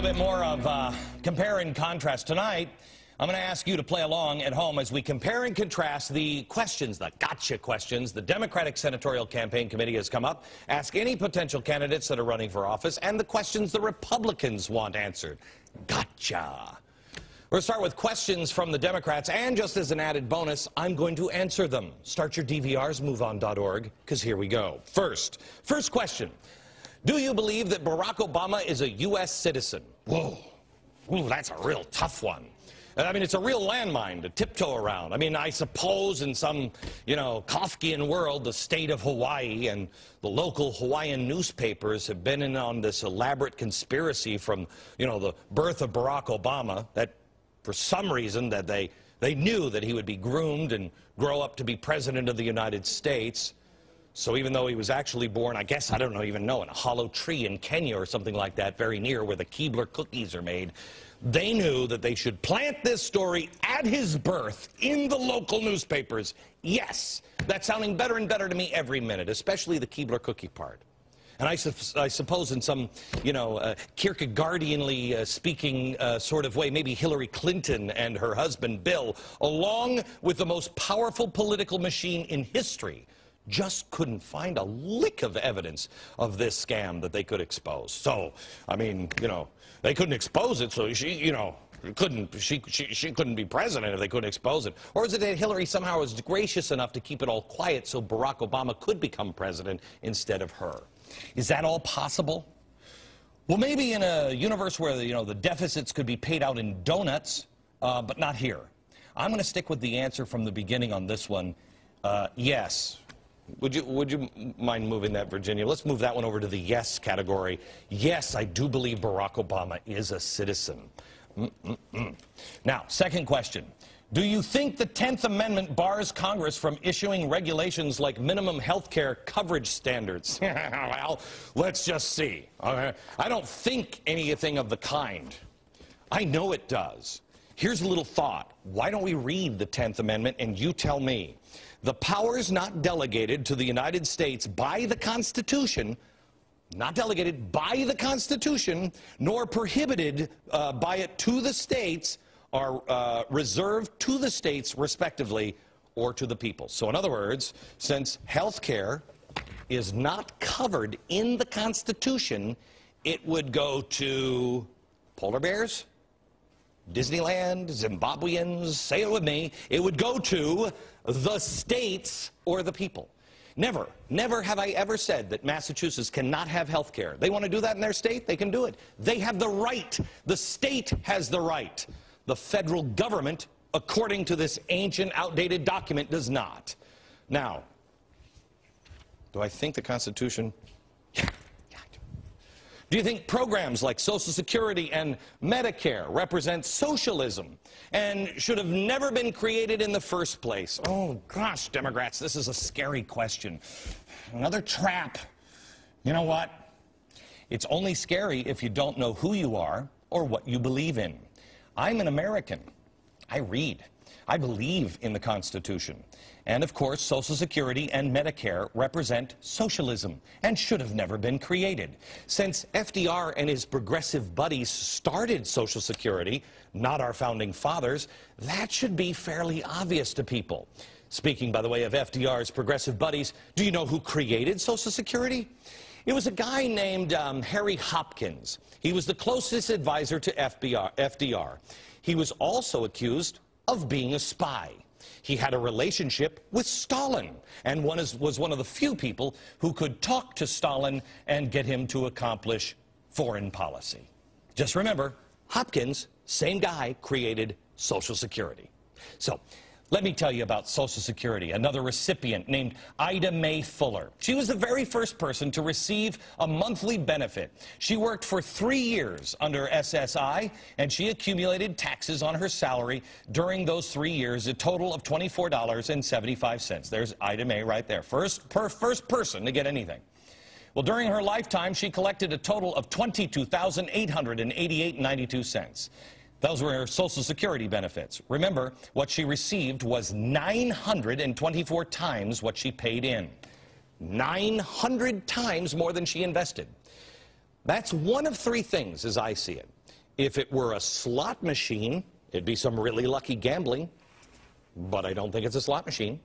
little bit more of compare and contrast. Tonight, I'm going to ask you to play along at home as we compare and contrast the questions, the gotcha questions, the Democratic Senatorial Campaign Committee has come up. Ask any potential candidates that are running for office and the questions the Republicans want answered. Gotcha. We're going to start with questions from the Democrats, and just as an added bonus, I'm going to answer them. Start your DVRs, moveon.org, because here we go. First question. Do you believe that Barack Obama is a U.S. citizen? Whoa. Ooh, that's a real tough one. I mean, it's a real landmine to tiptoe around. I mean, I suppose in some, Kafkian world, the state of Hawaii and the local Hawaiian newspapers have been in on this elaborate conspiracy from, the birth of Barack Obama, that for some reason that they knew that he would be groomed and grow up to be president of the United States. So even though he was actually born, I guess, I don't even know, in a hollow tree in Kenya or something like that, very near where the Keebler cookies are made, they knew that they should plant this story at his birth in the local newspapers. Yes, that's sounding better and better to me every minute, especially the Keebler cookie part. And I suppose in some, Kierkegaardianly speaking sort of way, maybe Hillary Clinton and her husband Bill, along with the most powerful political machine in history, just couldn't find a lick of evidence of this scam that they could expose. So, I mean, they couldn't expose it, so she couldn't be president if they couldn't expose it. Or is it that Hillary somehow was gracious enough to keep it all quiet so Barack Obama could become president instead of her? Is that all possible? Well, maybe in a universe where, the deficits could be paid out in donuts, but not here. I'm going to stick with the answer from the beginning on this one. Yes. Would you mind moving that, Virginia? Let's move that one over to the yes category. Yes, I do believe Barack Obama is a citizen. Now, second question. Do you think the 10th Amendment bars Congress from issuing regulations like minimum health care coverage standards? Well, let's just see. I don't think anything of the kind. I know it does. Here's a little thought. Why don't we read the 10th Amendment and you tell me? The powers not delegated to the United States by the Constitution, not delegated by the Constitution, nor prohibited by it to the states, are reserved to the states respectively or to the people. So in other words, since health care is not covered in the Constitution, it would go to polar bears, Disneyland, Zimbabweans, say it with me, it would go to the states or the people. Never have I ever said that Massachusetts cannot have health care. They want to do that in their state, they can do it. They have the right. The state has the right. The federal government, according to this ancient, outdated document, does not. Now, do I think the Constitution... Do you think programs like Social Security and Medicare represent socialism and should have never been created in the first place? Oh, gosh, Democrats, this is a scary question. Another trap. You know what? It's only scary if you don't know who you are or what you believe in. I'm an American. I read. I believe in the Constitution. And, of course, Social Security and Medicare represent socialism and should have never been created. Since FDR and his progressive buddies started Social Security, not our founding fathers, that should be fairly obvious to people. Speaking, by the way, of FDR's progressive buddies, do you know who created Social Security? It was a guy named Harry Hopkins. He was the closest advisor to FDR. He was also accused of being a spy. He had a relationship with Stalin and was one of the few people who could talk to Stalin and get him to accomplish foreign policy. Just remember, Hopkins, same guy, created Social Security. So, let me tell you about Social Security, another recipient named Ida Mae Fuller. She was the very first person to receive a monthly benefit. She worked for 3 years under SSI, and she accumulated taxes on her salary during those 3 years, a total of $24.75. There's Ida Mae right there, first person to get anything. Well, during her lifetime, she collected a total of $22,888.92. Those were her Social Security benefits. Remember, what she received was 924 times what she paid in. 900 times more than she invested. That's one of three things, as I see it. If it were a slot machine, it'd be some really lucky gambling, but I don't think it's a slot machine.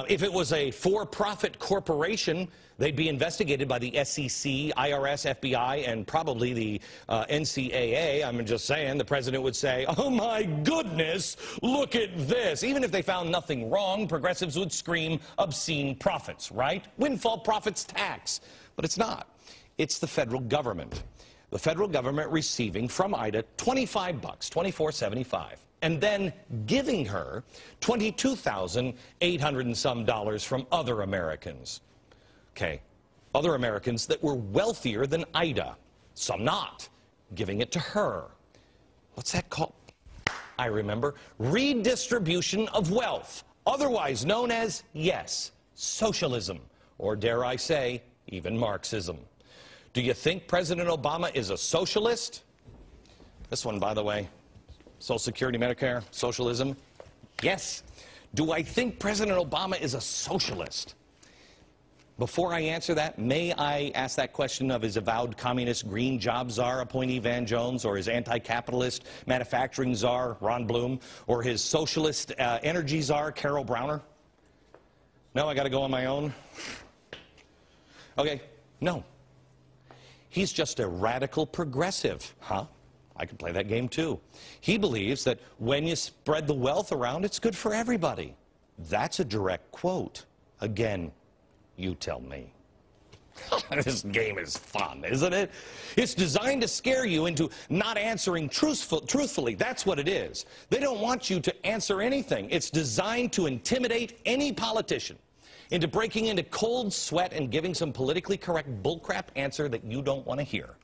If it was a for-profit corporation, they'd be investigated by the SEC, IRS, FBI, and probably the NCAA. I'm just saying, the president would say, "Oh my goodness, look at this." Even if they found nothing wrong, progressives would scream obscene profits, right? Windfall profits tax. But it's not. It's the federal government. The federal government receiving from Ida $25, $24.75. And then giving her $22,800 and some from other Americans. Okay, other Americans that were wealthier than Ida, some not, giving it to her. What's that called? I remember. Redistribution of wealth, otherwise known as, yes, socialism, or dare I say, even Marxism. Do you think President Obama is a socialist? This one, by the way. Social Security, Medicare, socialism? Yes. Do I think President Obama is a socialist? Before I answer that, may I ask that question of his avowed communist green job czar appointee Van Jones, or his anti-capitalist manufacturing czar Ron Bloom, or his socialist energy czar Carol Browner? No, I got to go on my own? Okay, no. He's just a radical progressive, huh? I could play that game too. He believes that when you spread the wealth around, it's good for everybody. That's a direct quote. Again, you tell me. This game is fun, isn't it? It's designed to scare you into not answering truthfully. That's what it is. They don't want you to answer anything. It's designed to intimidate any politician into breaking into cold sweat and giving some politically correct bullcrap answer that you don't want to hear.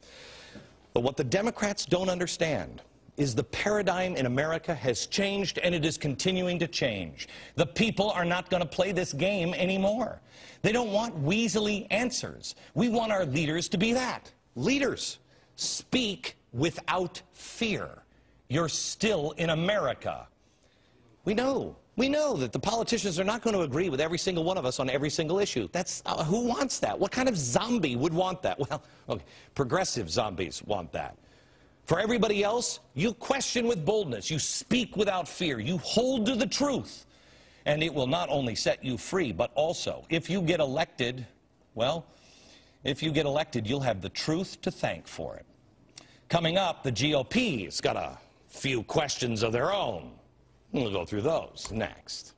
But what the Democrats don't understand is the paradigm in America has changed, and it is continuing to change. The people are not going to play this game anymore. They don't want weaselly answers. We want our leaders to be that. Leaders. Speak without fear. You're still in America. We know that the politicians are not going to agree with every single one of us on every single issue. That's who wants that? What kind of zombie would want that? Well, okay, progressive zombies want that. For everybody else, you question with boldness. You speak without fear. You hold to the truth. And it will not only set you free, but also, if you get elected, well, if you get elected, you'll have the truth to thank for it. Coming up, the GOP's got a few questions of their own. We'll go through those next.